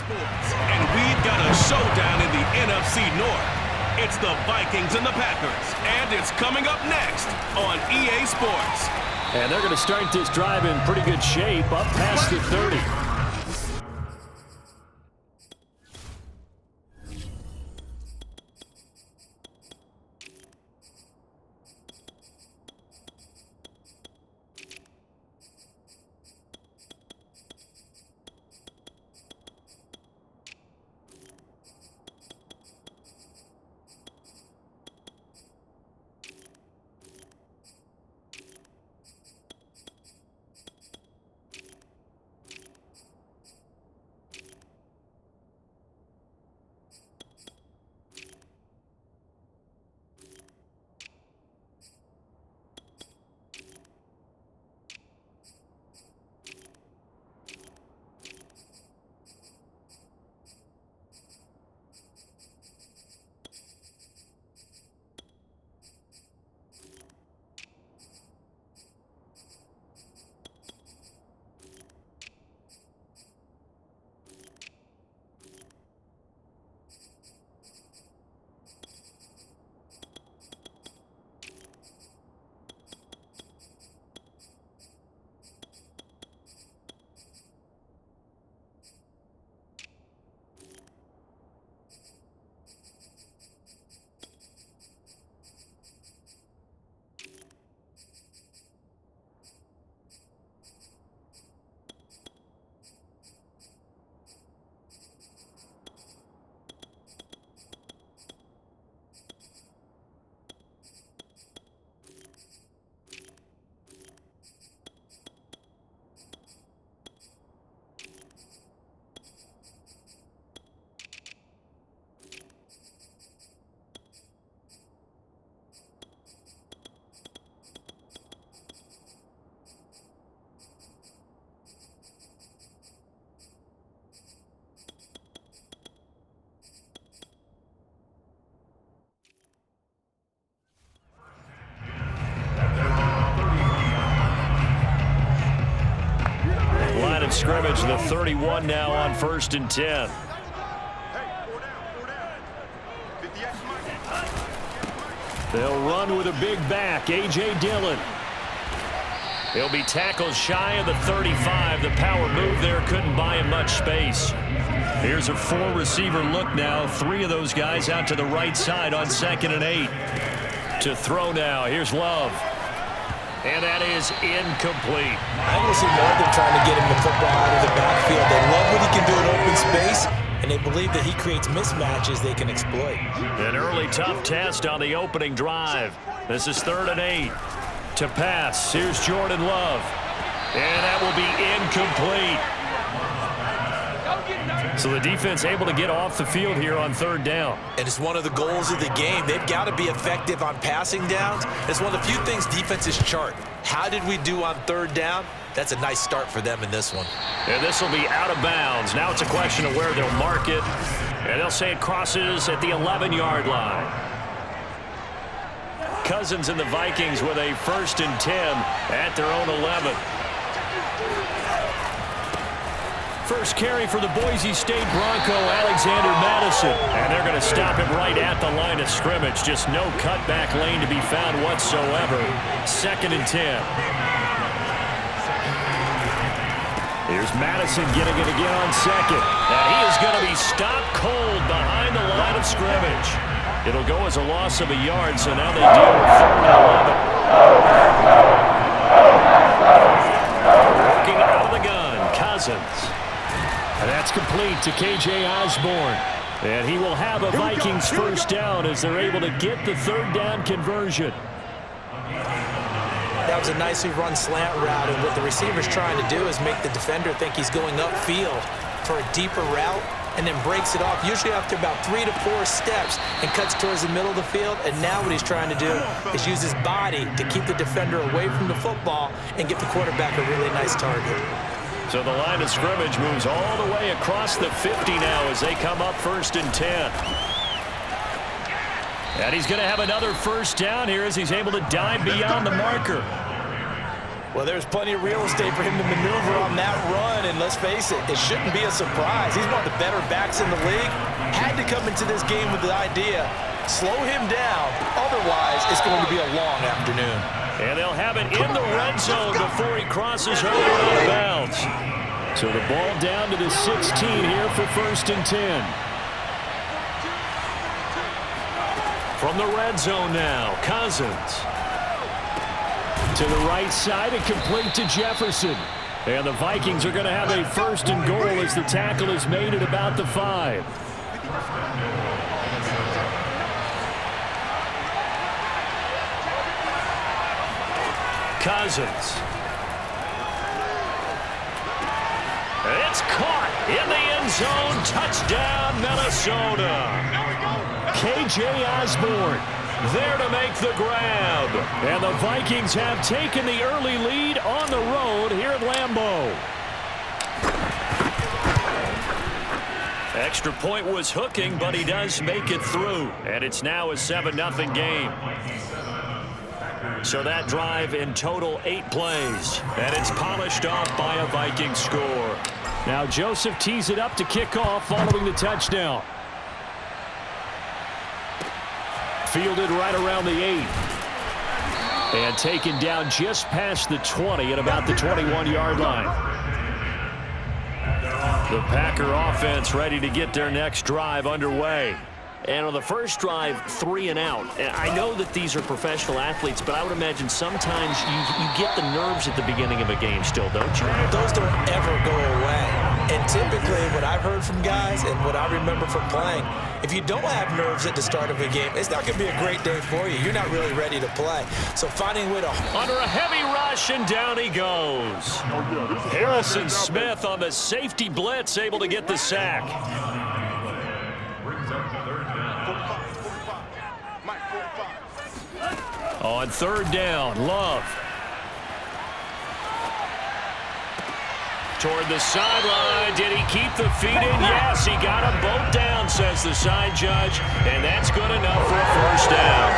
Sports, and we've got a showdown in the NFC North. It's the Vikings and the Packers, and it's coming up next on EA Sports. And they're going to start this drive in pretty good shape, up past the 30. Line of scrimmage, the 31 now on 1st and 10. They'll run with a big back, A.J. Dillon. He'll be tackled shy of the 35. The power move there couldn't buy him much space. Here's a 4-receiver look now. 3 of those guys out to the right side on 2nd and 8. To throw now, here's Love. And that is incomplete. I don't see more of them trying to get him the football out of the backfield. They love what he can do in open space, and they believe that he creates mismatches they can exploit. An early tough test on the opening drive. This is 3rd and 8. To pass, here's Jordan Love. And that will be incomplete. So the defense able to get off the field here on 3rd down. And it's one of the goals of the game. They've got to be effective on passing downs. It's one of the few things defenses chart. How did we do on 3rd down? That's a nice start for them in this one. And this will be out of bounds. Now it's a question of where they'll mark it. And they'll say it crosses at the 11-yard line. Cousins and the Vikings with a 1st and 10 at their own 11. First carry for the Boise State Bronco, Alexander Madison. And they're going to stop him right at the line of scrimmage. Just no cutback lane to be found whatsoever. 2nd and 10. Here's Madison getting it again on 2nd. And he is going to be stopped cold behind the line of scrimmage. It'll go as a loss of a yard, so now they deal with 3rd and 11. Working out of the gun, Cousins. And that's complete to K.J. Osborne. And he will have a Vikings 1st down as they're able to get the 3rd down conversion. That was a nicely run slant route, and what the receiver's trying to do is make the defender think he's going upfield for a deeper route, and then breaks it off, usually after about 3 to 4 steps, and cuts towards the middle of the field. And now what he's trying to do is use his body to keep the defender away from the football and give the quarterback a really nice target. So the line of scrimmage moves all the way across the 50 now as they come up 1st and 10. And he's going to have another 1st down here as he's able to dive beyond the marker. Well, there's plenty of real estate for him to maneuver on that run, and let's face it, it shouldn't be a surprise. He's one of the better backs in the league. Had to come into this game with the idea, slow him down, otherwise it's going to be a long afternoon. And they'll have it in the red zone before he crosses over out of bounds. So the ball down to the 16 here for 1st and 10. From the red zone now, Cousins. To the right side and complete to Jefferson. And the Vikings are going to have a 1st and goal as the tackle is made at about the 5. Cousins. It's caught in the end zone. Touchdown, Minnesota. K.J. Osborne there to make the grab. And the Vikings have taken the early lead on the road here at Lambeau. Extra point was hooking, but he does make it through. And it's now a 7-0 game. So that drive in total 8 plays. And it's polished off by a Vikings score. Now Joseph tees it up to kick off following the touchdown. Fielded right around the 8. And taken down just past the 20 at about the 21-yard line. The Packer offense ready to get their next drive underway. And on the first drive, 3 and out. And I know that these are professional athletes, but I would imagine sometimes you get the nerves at the beginning of a game still, don't you? Those don't ever go away. And typically what I've heard from guys and what I remember from playing, if you don't have nerves at the start of a game, it's not going to be a great day for you. You're not really ready to play. So finding a way to... Under a heavy rush, and down he goes. Harrison Smith on the safety blitz, able to get the sack. On 3rd down, Love. Toward the sideline. Did he keep the feet in? Yes, he got them both down, says the side judge. And that's good enough for a 1st down.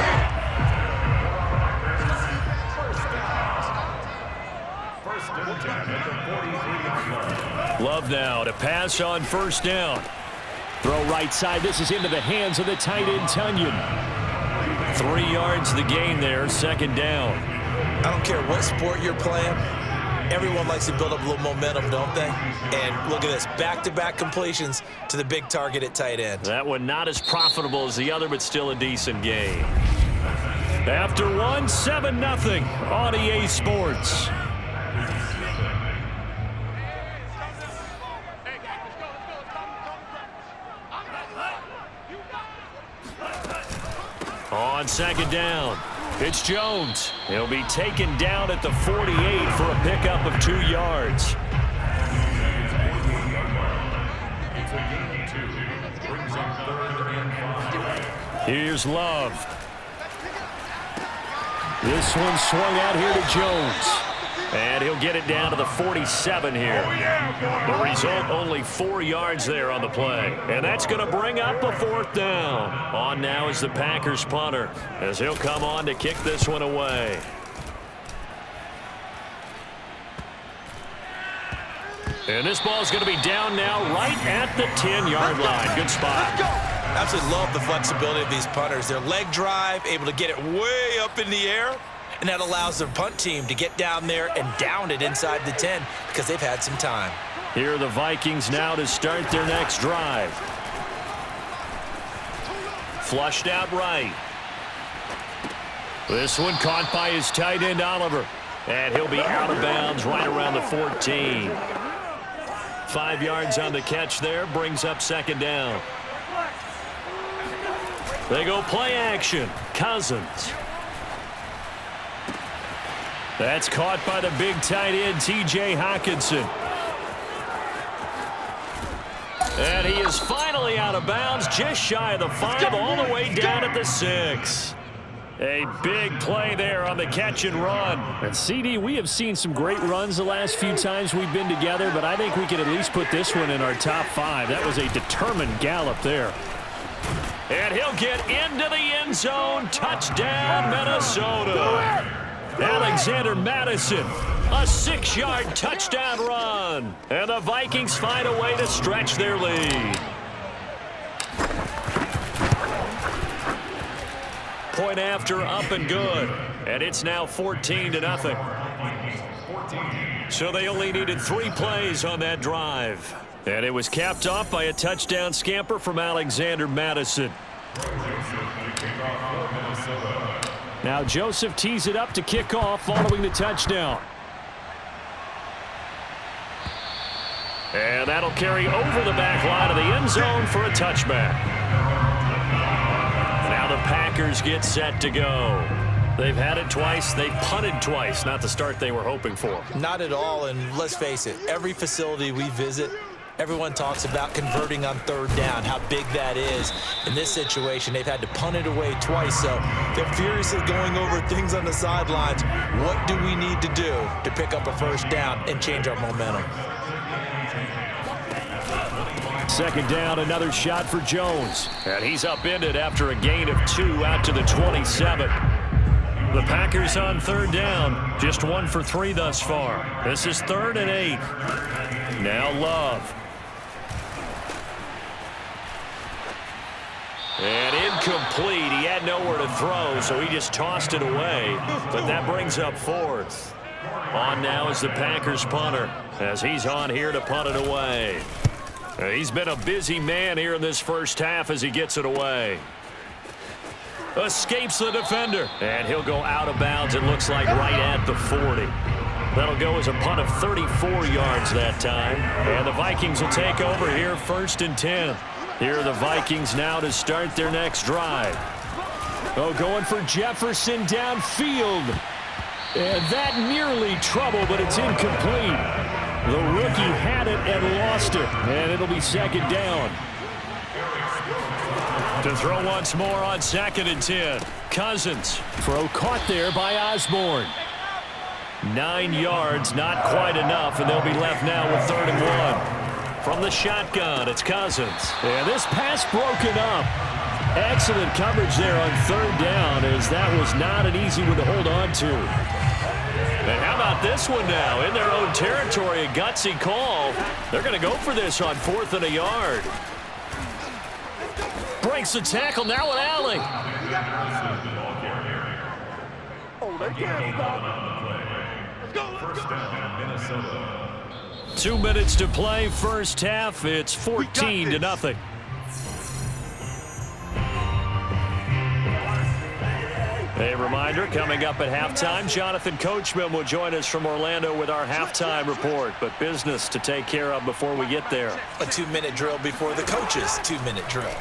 Love now to pass on 1st down. Throw right side. This is into the hands of the tight end, Tunyon. 3 yards the gain there, 2nd down. I don't care what sport you're playing. Everyone likes to build up a little momentum, don't they? And look at this, back-to-back completions to the big target at tight end. That one not as profitable as the other, but still a decent game. After 1, 7-0 on EA Sports. On 2nd down, it's Jones. He'll be taken down at the 48 for a pickup of 2 yards. Here's Love. This one swung out here to Jones. And he'll get it down to the 47 here. The result, only 4 yards there on the play. And that's going to bring up a 4th down. On now is the Packers punter, as he'll come on to kick this one away. And this ball's going to be down now right at the 10-yard line. Good spot. Absolutely love the flexibility of these punters. Their leg drive, able to get it way up in the air. And that allows their punt team to get down there and down it inside the 10 because they've had some time. Here are the Vikings now to start their next drive. Flushed out right. This one caught by his tight end, Oliver. And he'll be out of bounds right around the 14. 5 yards on the catch there, brings up 2nd down. They go play action. Cousins. That's caught by the big tight end, T.J. Hockenson. And he is finally out of bounds, just shy of the 5, all the way down at the 6. A big play there on the catch and run. And CD, we have seen some great runs the last few times we've been together, but I think we can at least put this one in our top 5. That was a determined gallop there. And he'll get into the end zone. Touchdown, Minnesota. Alexander Madison A 6-yard touchdown run. And the Vikings find a way to stretch their lead. Point after, up and good. And it's now 14-0. So they only needed 3 plays on that drive. And it was capped off by a touchdown scamper from Alexander Madison. Now Joseph tees it up to kick off following the touchdown. And that'll carry over the back line of the end zone for a touchback. Now the Packers get set to go. They've had it twice. They've punted twice. Not the start they were hoping for. Not at all, and let's face it, every facility we visit, everyone talks about converting on 3rd down, how big that is. In this situation, they've had to punt it away twice, so they're furiously going over things on the sidelines. What do we need to do to pick up a 1st down and change our momentum? 2nd down, another shot for Jones. And he's upended after a gain of 2 out to the 27. The Packers on 3rd down, just 1 for 3 thus far. This is 3rd and 8. Now Love. And incomplete. He had nowhere to throw, so he just tossed it away. But that brings up 4th. On now is the Packers punter, as he's on here to punt it away. He's been a busy man here in this first half as he gets it away. Escapes the defender, and he'll go out of bounds, it looks like right at the 40. That'll go as a punt of 34 yards that time. And the Vikings will take over here 1st and 10. Here are the Vikings now to start their next drive. Oh, going for Jefferson downfield. And that nearly trouble, but it's incomplete. The rookie had it and lost it. And it'll be 2nd down. To throw once more on 2nd and 10. Cousins. Throw caught there by Osborne. 9 yards, not quite enough, and they'll be left now with 3rd and 1. From the shotgun, it's Cousins. And this pass broken up. Excellent coverage there on 3rd down, as that was not an easy one to hold on to. And how about this one now? In their own territory, a gutsy call. They're going to go for this on 4th and a yard. Breaks the tackle, now an alley. Oh, they can't stop. Let's go. 1st down, Minnesota. 2 minutes to play, first half. It's 14-0. A reminder, coming up at halftime, Jonathan Coachman will join us from Orlando with our halftime report, but business to take care of before we get there. A 2-minute drill before the coach's 2-minute drill.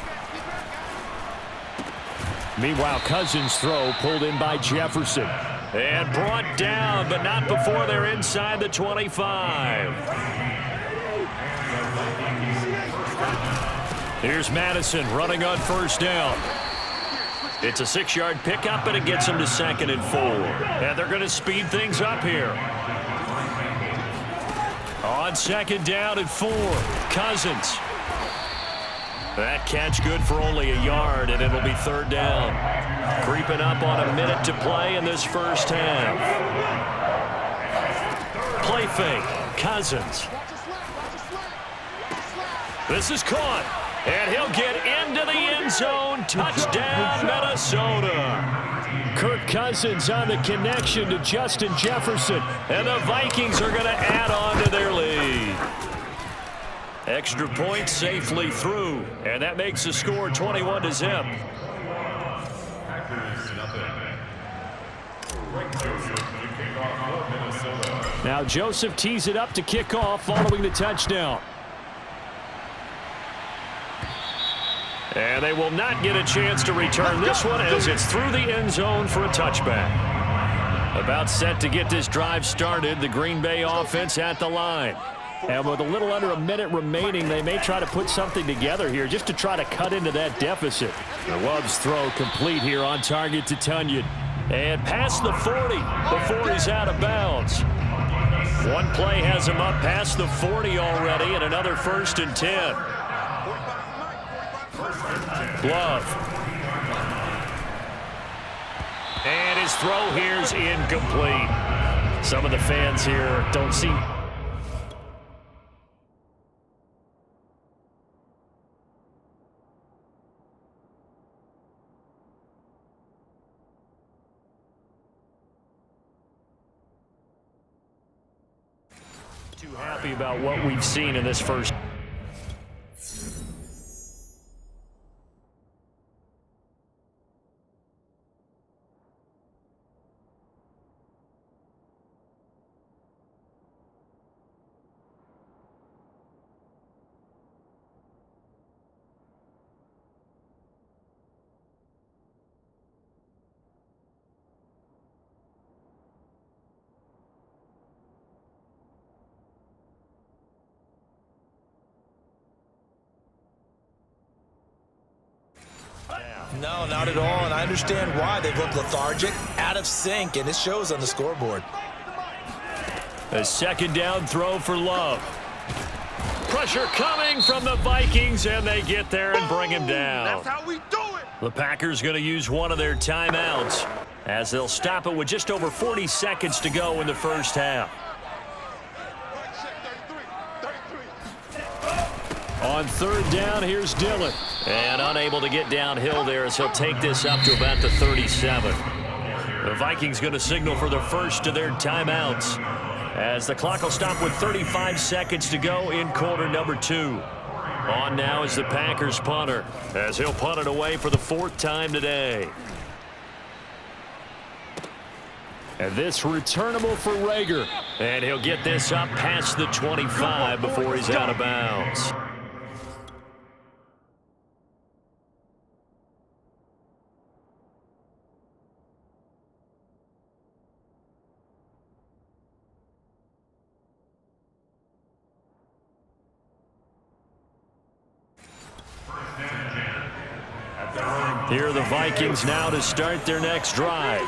Meanwhile, Cousins' throw pulled in by Jefferson. And brought down, but not before they're inside the 25. Here's Madison running on 1st down. It's a 6-yard pickup, and it gets him to 2nd and 4. And they're going to speed things up here. On 2nd down and 4, Cousins. That catch good for only a yard, and it'll be 3rd down. Creeping up on a minute to play in this first half. Play fake, Cousins. This is caught, and he'll get into the end zone. Touchdown, Minnesota. Kirk Cousins on the connection to Justin Jefferson, and the Vikings are going to add on to their lead. Extra point safely through, and that makes the score 21-0. Now Joseph tees it up to kick off following the touchdown. And they will not get a chance to return this one as it's through the end zone for a touchback. About set to get this drive started, the Green Bay offense at the line. And with a little under a minute remaining, they may try to put something together here just to try to cut into that deficit. The Love's throw complete here on target to Tunyon. And past the 40 before he's out of bounds. One play has him up past the 40 already, and another 1st and 10. Love. And his throw here's incomplete. Some of the fans here don't seem... too happy about what we've seen in this first. No, not at all, and I understand why. They look lethargic, out of sync, and it shows on the scoreboard. A second down throw for Love. Pressure coming from the Vikings, and they get there and bring him down. That's how we do it. The Packers going to use one of their timeouts as they'll stop it with just over 40 seconds to go in the first half. On third down, here's Dillon. And unable to get downhill there as he'll take this up to about the 37. The Vikings going to signal for the first of their timeouts as the clock will stop with 35 seconds to go in quarter number 2. On now is the Packers punter as he'll punt it away for the 4th time today. And this returnable for Rager. And he'll get this up past the 25 before he's out of bounds. Here are the Vikings now to start their next drive.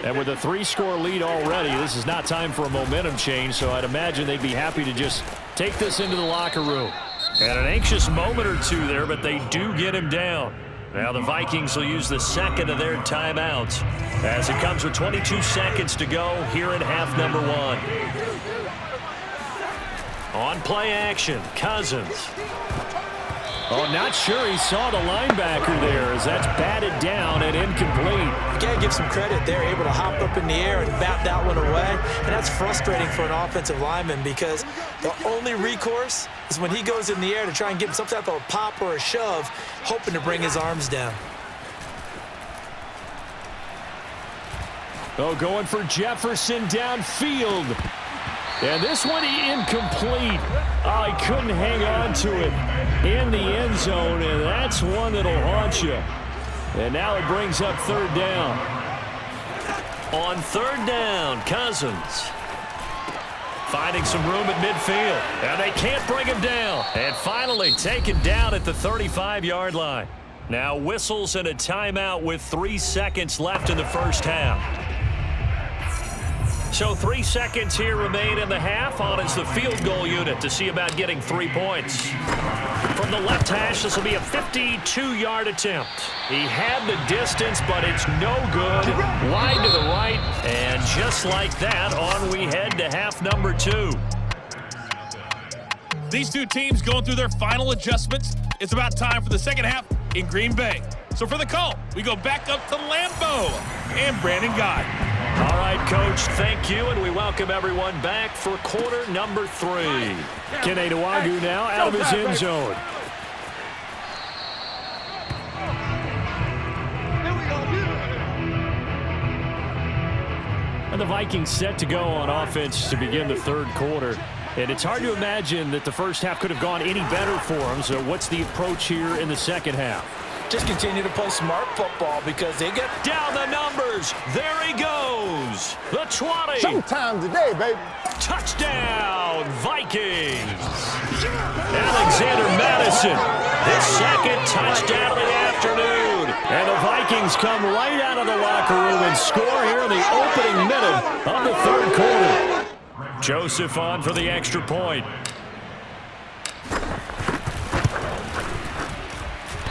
And with a 3-score lead already, this is not time for a momentum change, so I'd imagine they'd be happy to just take this into the locker room. And an anxious moment or two there, but they do get him down. Now the Vikings will use the second of their timeouts as it comes with 22 seconds to go here in half number 1. On play action, Cousins. Oh, not sure he saw the linebacker there as that's batted down and incomplete. You got to give some credit. They're able to hop up in the air and bat that one away. And that's frustrating for an offensive lineman because the only recourse is when he goes in the air to try and get some type of a pop or a shove, hoping to bring his arms down. Oh, going for Jefferson downfield. And this one incomplete. Oh, he couldn't hang on to it in the end zone, and that's one that'll haunt you. And now it brings up third down. On third down, Cousins finding some room at midfield. And they can't bring him down. And finally taken down at the 35-yard line. Now whistles and a timeout with 3 seconds left in the first half. So 3 seconds here remain in the half. On is the field goal unit to see about getting 3 points. From the left hash, this will be a 52-yard attempt. He had the distance, but it's no good. Wide to the right, and just like that, on we head to half number 2. These two teams going through their final adjustments. It's about time for the second half in Green Bay. So for the call, we go back up to Lambeau and Brandon Gott. All right, Coach, thank you, and we welcome everyone back for quarter number 3. Kene Nwangwu now out of his end zone. And the Vikings set to go on offense to begin the third quarter. And it's hard to imagine that the first half could have gone any better for them. So what's the approach here in the second half? Just continue to play smart football because they get down the numbers. There he goes. The 20. Showtime today, baby. Touchdown, Vikings. Alexander Madison, his second touchdown of the afternoon. And the Vikings come right out of the locker room and score here in the opening minute of the third quarter. Joseph on for the extra point.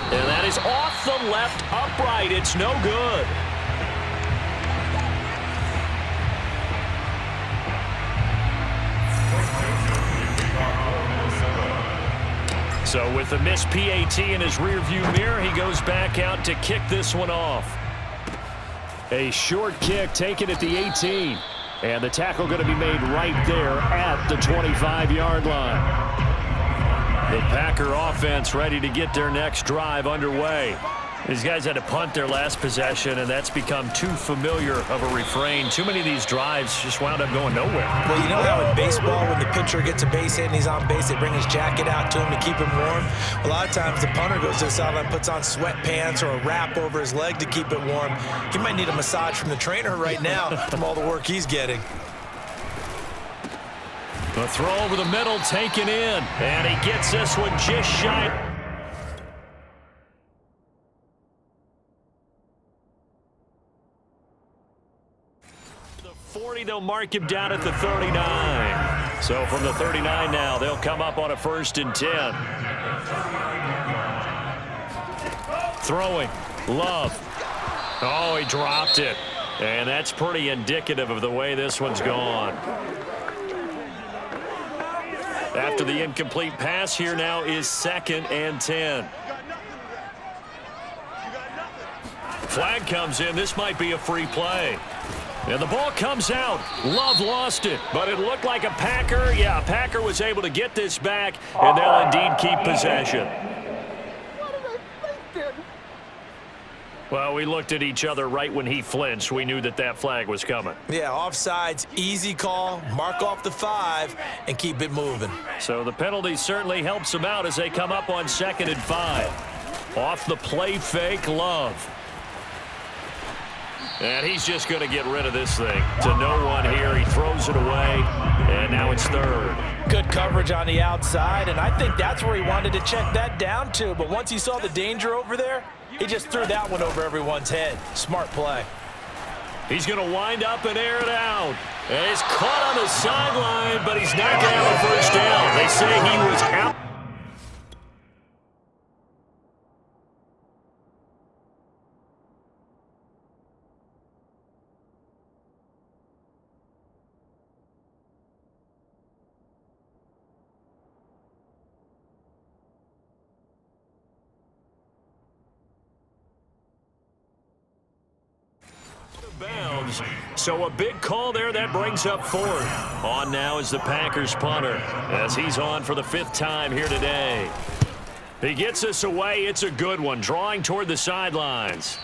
And that is off the left upright. It's no good. So with the missed PAT in his rearview mirror, he goes back out to kick this one off. A short kick taken at the 18. And the tackle going to be made right there at the 25-yard line. The Packer offense ready to get their next drive underway. These guys had to punt their last possession, and that's become too familiar of a refrain. Too many of these drives just wound up going nowhere. Well, you know how in baseball, when the pitcher gets a base hit and he's on base, they bring his jacket out to him to keep him warm? A lot of times the punter goes to the sideline, puts on sweatpants or a wrap over his leg to keep it warm. He might need a massage from the trainer right now from all the work he's getting. The throw over the middle taken in, and he gets this one just shy. The 40, they'll mark him down at the 39. So from the 39 now, they'll come up on a 1st and 10. Throwing, Love. Oh, he dropped it. And that's pretty indicative of the way this one's gone. After the incomplete pass, here now is 2nd and 10. Flag comes in. This might be a free play. And the ball comes out. Love lost it, but it looked like a Packer. Yeah, a Packer was able to get this back, and they'll indeed keep possession. Well, we looked at each other right when he flinched. We knew that that flag was coming. Yeah, offsides, easy call, mark off the 5, and keep it moving. So the penalty certainly helps them out as they come up on 2nd and 5. Off the play fake, Love. And he's just going to get rid of this thing. To no one here, he throws it away, and now it's 3rd. Good coverage on the outside, and I think that's where he wanted to check that down to. But once he saw the danger over there, he just threw that one over everyone's head. Smart play. He's going to wind up and air it out. And he's caught on the sideline, but he's not going to have a 1st down. They say he was out. Bounds. So a big call there. That brings up 4th. On now is the Packers punter as he's on for the 5th time here today. He gets this away. It's a good one. Drawing toward the sidelines.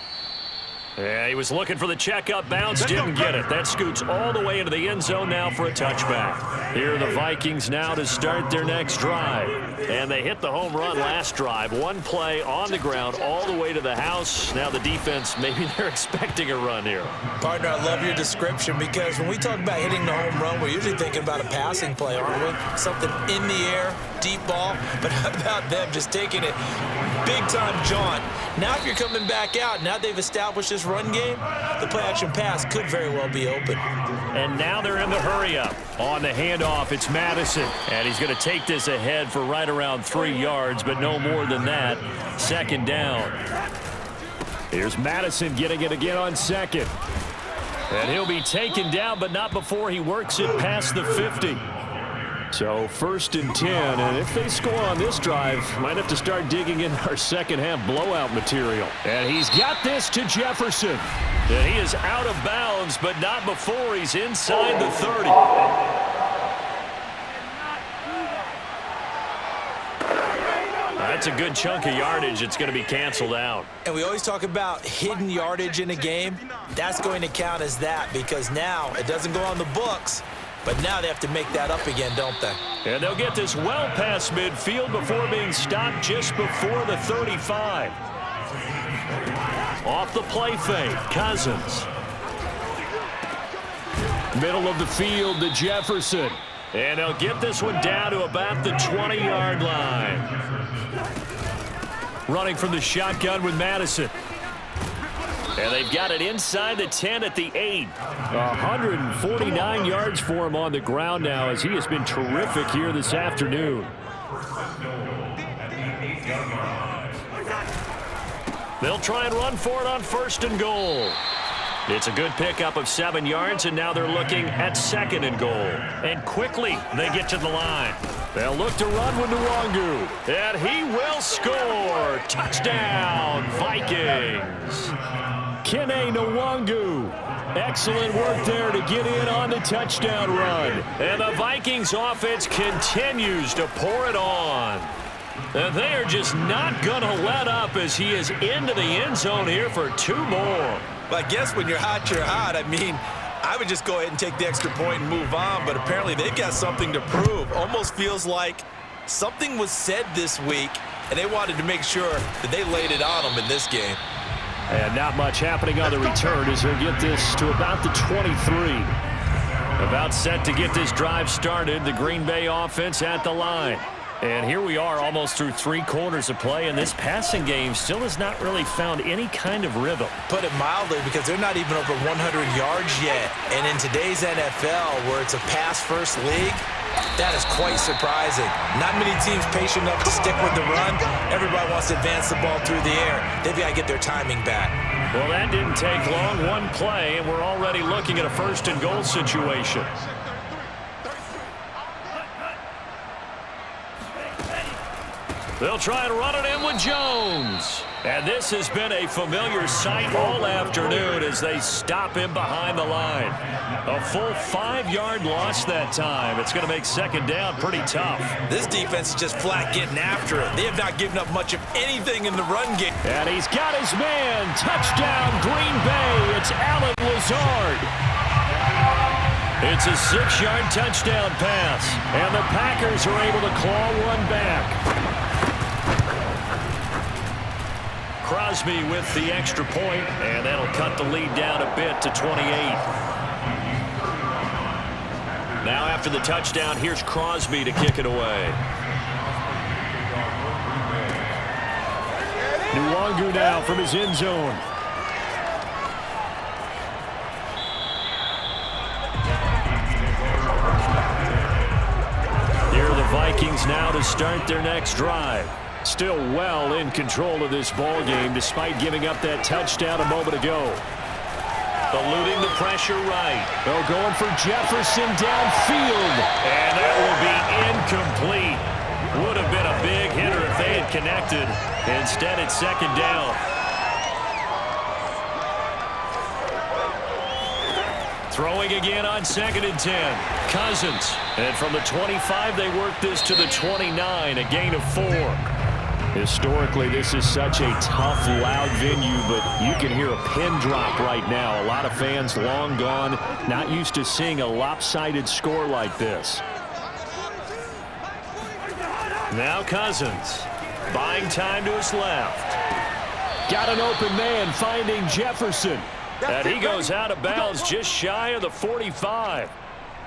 Yeah, he was looking for the checkup bounce. Didn't get it. That scoots all the way into the end zone now for a touchback. Here are the Vikings now to start their next drive. And they hit the home run last drive. One play on the ground all the way to the house. Now the defense, maybe they're expecting a run here. Partner, I love your description because when we talk about hitting the home run, we're usually thinking about a passing play, aren't we? Something in the air, deep ball. But how about them just taking it big-time jaunt? Now if you're coming back out, now they've established this run game, the play-action pass could very well be open. And now they're in the hurry-up. On the handoff, it's Madison. And he's going to take this ahead for right around 3 yards, but no more than that. 2nd down. Here's Madison getting it again on 2nd. And he'll be taken down, but not before he works it past the 50. So 1st and 10, and if they score on this drive, might have to start digging in our second-half blowout material. And he's got this to Jefferson. And he is out of bounds, but not before he's inside the 30. That's a good chunk of yardage. It's going to be canceled out. And we always talk about hidden yardage in a game. That's going to count as that because now it doesn't go on the books. But now they have to make that up again, don't they? And they'll get this well past midfield before being stopped just before the 35. Off the play fake, Cousins. Middle of the field to Jefferson. And they'll get this one down to about the 20-yard line. Running from the shotgun with Madison. And they've got it inside the 10 at the 8. 149 yards for him on the ground now as he has been terrific here this afternoon. They'll try and run for it on 1st and goal. It's a good pickup of 7 yards, and now they're looking at 2nd and goal. And quickly they get to the line. They'll look to run with Nwangu, and he will score. Touchdown, Vikings. Kene Nwangu. Excellent work there to get in on the touchdown run. And the Vikings offense continues to pour it on. And they are just not going to let up as he is into the end zone here for 2 more. Well, I guess when you're hot, you're hot. I mean, I would just go ahead and take the extra point and move on, but apparently they've got something to prove. Almost feels like something was said this week, and they wanted to make sure that they laid it on them in this game. And not much happening on the return as they'll get this to about the 23. About set to get this drive started, the Green Bay offense at the line. And here we are almost through 3 quarters of play, and this passing game still has not really found any kind of rhythm. Put it mildly, because they're not even over 100 yards yet. And in today's NFL, where it's a pass-first league, that is quite surprising. Not many teams patient enough to stick with the run. Everybody wants to advance the ball through the air. They've got to get their timing back. Well, that didn't take long. 1 play, and we're already looking at a 1st and goal situation. They'll try and run it in with Jones. And this has been a familiar sight all afternoon as they stop him behind the line. A full 5-yard loss that time. It's going to make 2nd down pretty tough. This defense is just flat getting after it. They have not given up much of anything in the run game. And he's got his man. Touchdown, Green Bay. It's Allen Lazard. It's a 6-yard touchdown pass. And the Packers are able to claw one back. Crosby with the extra point, and that'll cut the lead down a bit to 28. Now after the touchdown, here's Crosby to kick it away. Nwangu now from his end zone. Here are the Vikings now to start their next drive. Still well in control of this ball game despite giving up that touchdown a moment ago. Eluding the pressure right. They're going for Jefferson downfield. And that will be incomplete. Would have been a big hitter if they had connected. Instead, it's 2nd down. Throwing again on 2nd and 10. Cousins. And from the 25, they work this to the 29, a gain of 4. Historically, this is such a tough, loud venue, but you can hear a pin drop right now. A lot of fans long gone, not used to seeing a lopsided score like this. Now Cousins, buying time to his left. Got an open man, finding Jefferson. And he goes out of bounds just shy of the 45.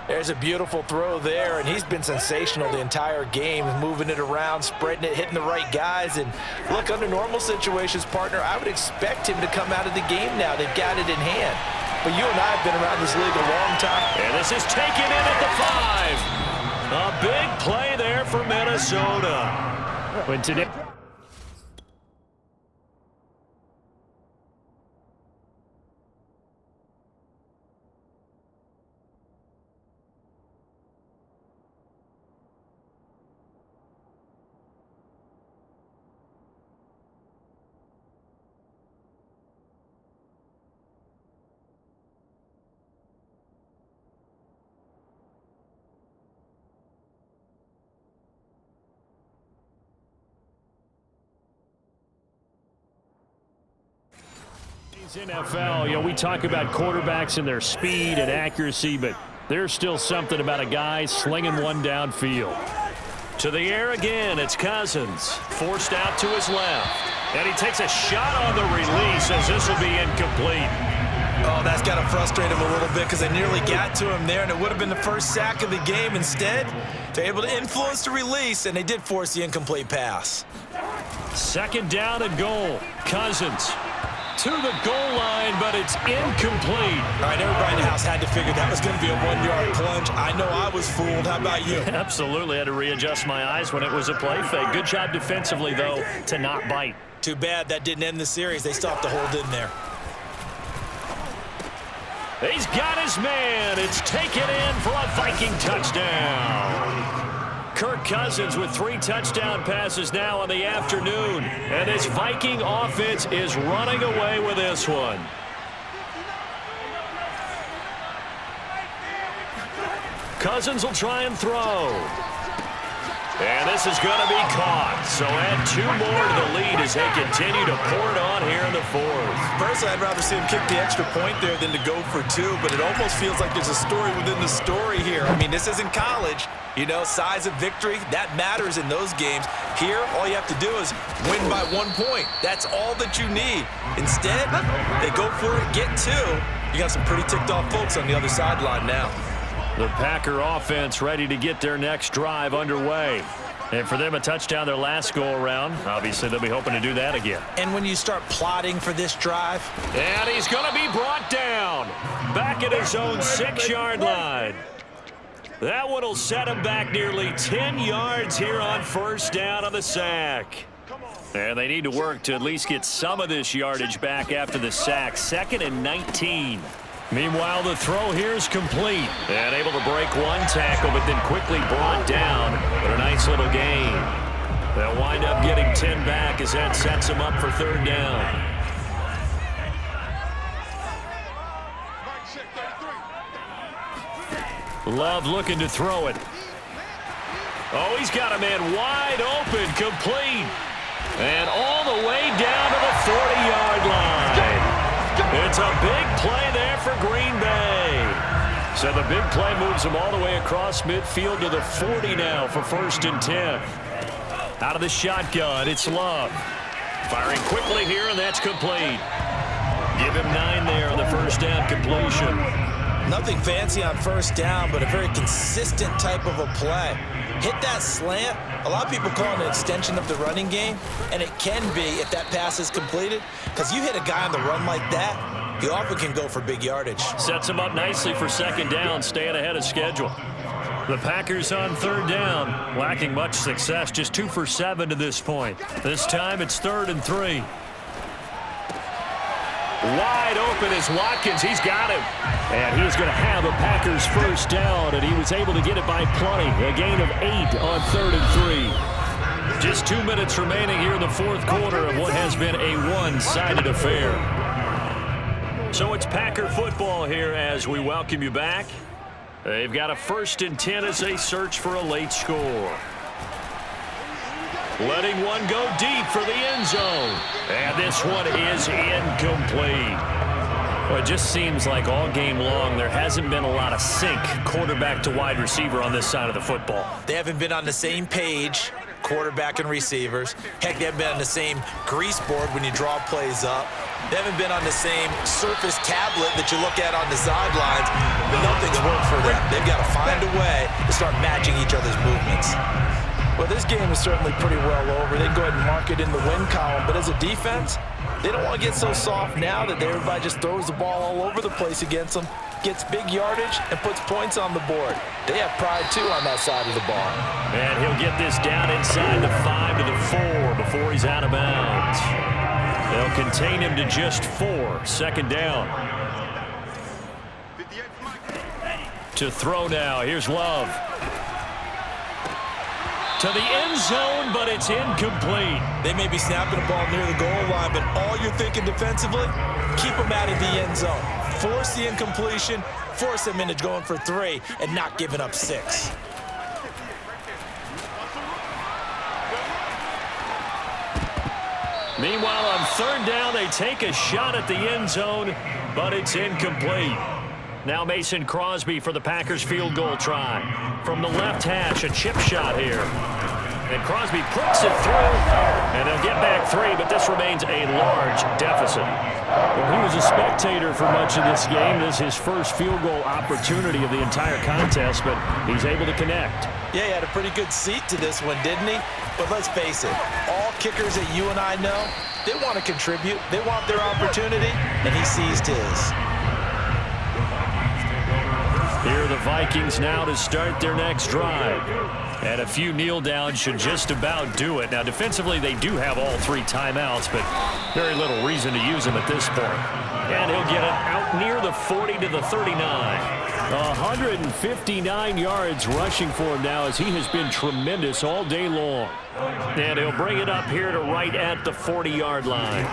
There's a beautiful throw there, and he's been sensational the entire game, moving it around, spreading it, hitting the right guys. And look, under normal situations, partner, I would expect him to come out of the game now. They've got it in hand. But you and I have been around this league a long time. And this is taken in at the 5. A big play there for Minnesota. When today... NFL, you know, we talk about quarterbacks and their speed and accuracy, but there's still something about a guy slinging one downfield. To the air again, it's Cousins, forced out to his left. And he takes a shot on the release as this will be incomplete. Oh, that's got to frustrate him a little bit because they nearly got to him there, and it would have been the first sack of the game. Instead, they're able to influence the release, and they did force the incomplete pass. 2nd down and goal. Cousins to the goal line, but it's incomplete. All right, everybody in the house had to figure that was going to be a 1-yard plunge. I know I was fooled. How about you? Absolutely. Had to readjust my eyes when it was a play fake. Good job defensively, though, to not bite. Too bad that didn't end the series. They still have to hold in there. He's got his man. It's taken in for a Viking touchdown. Kirk Cousins with 3 touchdown passes now on the afternoon. And this Viking offense is running away with this one. Cousins will try and throw. And this is going to be caught. So add 2 more to the lead as they continue to pour it on here in the 4th. Personally, I'd rather see him kick the extra point there than to go for 2, but it almost feels like there's a story within the story here. I mean, this isn't college. You know, size of victory, that matters in those games. Here, all you have to do is win by 1 point. That's all that you need. Instead, they go for it, get 2. You got some pretty ticked off folks on the other sideline now. The Packer offense ready to get their next drive underway. And for them, a touchdown their last go-around. Obviously, they'll be hoping to do that again. And when you start plotting for this drive. And he's going to be brought down. Back at his own 6-yard line. That one will set him back nearly 10 yards here on first down on the sack. And they need to work to at least get some of this yardage back after the sack. 2nd and 19. Meanwhile, the throw here is complete. And able to break 1 tackle, but then quickly brought down. But a nice little gain. They'll wind up getting 10 back as that sets them up for 3rd down. Love looking to throw it. Oh, he's got a man wide open, complete. And all the way down to the 40-yard line. It's a big play there for Green Bay. So the big play moves them all the way across midfield to the 40 now for 1st and 10. Out of the shotgun, it's Love. Firing quickly here, and that's complete. Give him 9 there on the first down completion. Nothing fancy on first down, but a very consistent type of a play. Hit that slant. A lot of people call it an extension of the running game, and it can be if that pass is completed, because you hit a guy on the run like that, he often can go for big yardage. Sets him up nicely for 2nd down, staying ahead of schedule. The Packers on 3rd down, lacking much success, just 2 for 7 to this point. This time it's 3rd and 3. Wide open is Watkins. He's got him. And he's going to have a Packers first down, and he was able to get it by plenty. A gain of 8 on 3rd and 3. Just 2 minutes remaining here in the 4th quarter of what has been a one-sided affair. So it's Packer football here as we welcome you back. They've got a 1st and 10 as they search for a late score. Letting one go deep for the end zone. And this one is incomplete. Well, it just seems like all game long there hasn't been a lot of sync quarterback to wide receiver on this side of the football. They haven't been on the same page, quarterback and receivers. Heck, they haven't been on the same grease board when you draw plays up. They haven't been on the same surface tablet that you look at on the sidelines. Nothing's worked for them. They've got to find a way to start matching each other's movements. Well, this game is certainly pretty well over. They can go ahead and mark it in the win column. But as a defense, they don't want to get so soft now that everybody just throws the ball all over the place against them, gets big yardage, and puts points on the board. They have pride, too, on that side of the ball. And he'll get this down inside the 5 to the 4 before he's out of bounds. They'll contain him to just 4. 2nd down. To throw now. Here's Love. To the end zone, but it's incomplete. They may be snapping the ball near the goal line, but all you're thinking defensively, keep them out of the end zone. Force the incompletion, force them into going for 3, and not giving up 6. Meanwhile, on 3rd down, they take a shot at the end zone, but it's incomplete. Now Mason Crosby for the Packers field goal try. From the left hash, a chip shot here. And Crosby puts it through, and they'll get back 3, but this remains a large deficit. Well, he was a spectator for much of this game. This is his first field goal opportunity of the entire contest, but he's able to connect. Yeah, he had a pretty good seat to this one, didn't he? But let's face it, all kickers that you and I know, they want to contribute. They want their opportunity, and he seized his. Here are the Vikings now to start their next drive. And a few kneel downs should just about do it. Now, defensively, they do have all 3 timeouts, but very little reason to use them at this point. And he'll get it out near the 40 to the 39. 159 yards rushing for him now as he has been tremendous all day long. And he'll bring it up here to right at the 40-yard line.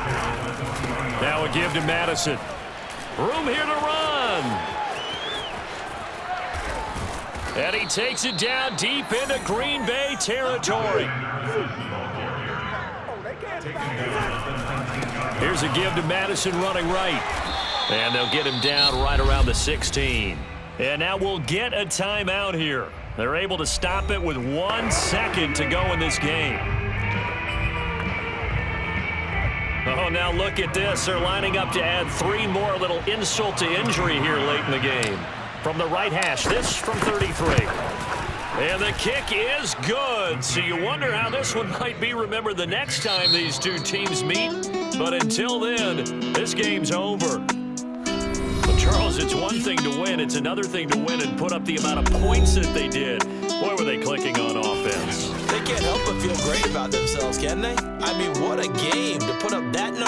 Now a give to Madison. Room here to run. And he takes it down deep into Green Bay territory. Here's a give to Madison running right. And they'll get him down right around the 16. And now we'll get a timeout here. They're able to stop it with 1 second to go in this game. Oh, now look at this. They're lining up to add 3 more, little insult to injury here late in the game. From the right hash, this from 33. And the kick is good. So you wonder how this one might be remembered the next time these two teams meet. But until then, this game's over. Well, Charles, it's one thing to win. It's another thing to win and put up the amount of points that they did. Boy, were they clicking on offense. They can't help but feel great about themselves, can they? I mean, what a game to put up that number